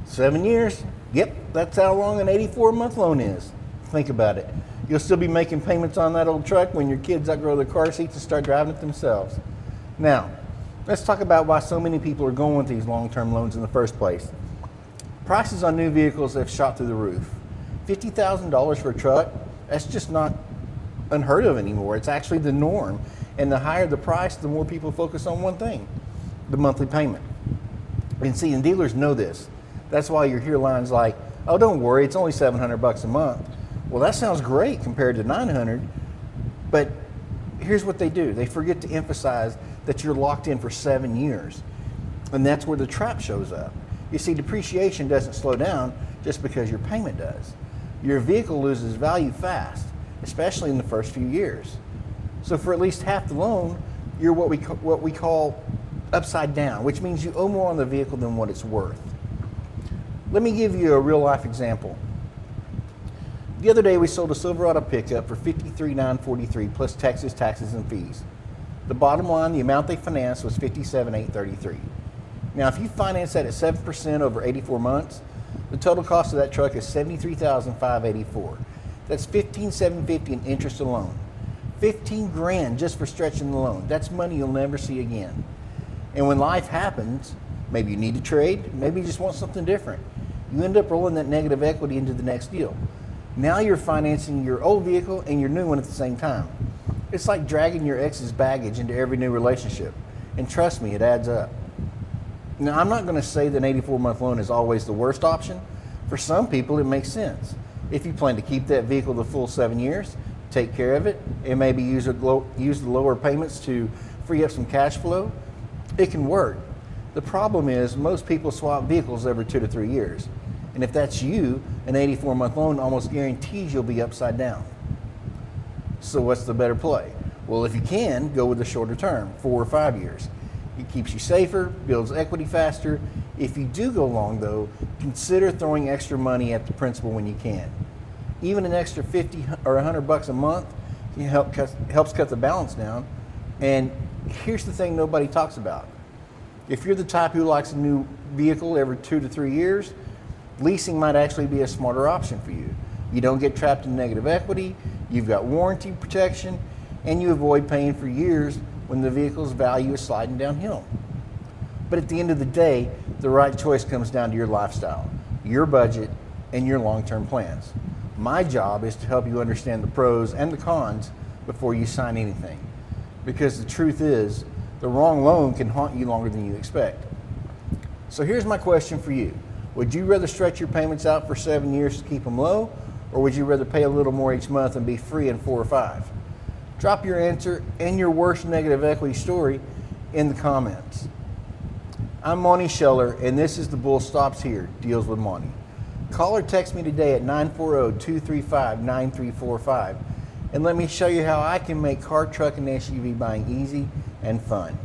7 years, yep, that's how long an 84-month loan is. Think about it. You'll still be making payments on that old truck when your kids outgrow their car seats and start driving it themselves. Now, let's talk about why so many people are going with these long-term loans in the first place. Prices on new vehicles have shot through the roof. $50,000 for a truck, that's just not unheard of anymore. It's actually the norm. And the higher the price, the more people focus on one thing, the monthly payment. And see, and dealers know this. That's why you hear lines like, oh, don't worry, it's only $700 a month. Well, that sounds great compared to $900, but here's what they do. They forget to emphasize that you're locked in for 7 years. And that's where the trap shows up. You see, depreciation doesn't slow down just because your payment does. Your vehicle loses value fast, especially in the first few years. So for at least half the loan, you're what we call upside down, which means you owe more on the vehicle than what it's worth. Let me give you a real life example. The other day we sold a Silverado pickup for $53,943 plus Texas taxes and fees. The bottom line, the amount they financed was $57,833. Now if you finance that at 7% over 84 months, the total cost of that truck is $73,584. That's $15,750 in interest alone. 15 grand just for stretching the loan. That's money you'll never see again. And when life happens, maybe you need to trade, maybe you just want something different. You end up rolling that negative equity into the next deal. Now you're financing your old vehicle and your new one at the same time. It's like dragging your ex's baggage into every new relationship. And trust me, it adds up. Now, I'm not going to say that an 84-month loan is always the worst option. For some people, it makes sense. If you plan to keep that vehicle the full 7 years, take care of it, and maybe use the lower payments to free up some cash flow, it can work. The problem is most people swap vehicles every 2 to 3 years. And if that's you, an 84-month loan almost guarantees you'll be upside down. So what's the better play? Well, if you can, go with the shorter term, 4 or 5 years. It keeps you safer, builds equity faster. If you do go long though, consider throwing extra money at the principal when you can. Even an extra $50 or $100 a month helps cut the balance down. And here's the thing nobody talks about. If you're the type who likes a new vehicle every 2 to 3 years, leasing might actually be a smarter option for you. You don't get trapped in negative equity, you've got warranty protection, and you avoid paying for years when the vehicle's value is sliding downhill. But at the end of the day, the right choice comes down to your lifestyle, your budget, and your long-term plans. My job is to help you understand the pros and the cons before you sign anything. Because the truth is, the wrong loan can haunt you longer than you expect. So here's my question for you. Would you rather stretch your payments out for 7 years to keep them low, or would you rather pay a little more each month and be free in 4 or 5? Drop your answer and your worst negative equity story in the comments. I'm Monty Scheller, and this is The Bull Stops Here, Deals with Monty. Call or text me today at 940-235-9345, and let me show you how I can make car, truck, and SUV buying easy and fun.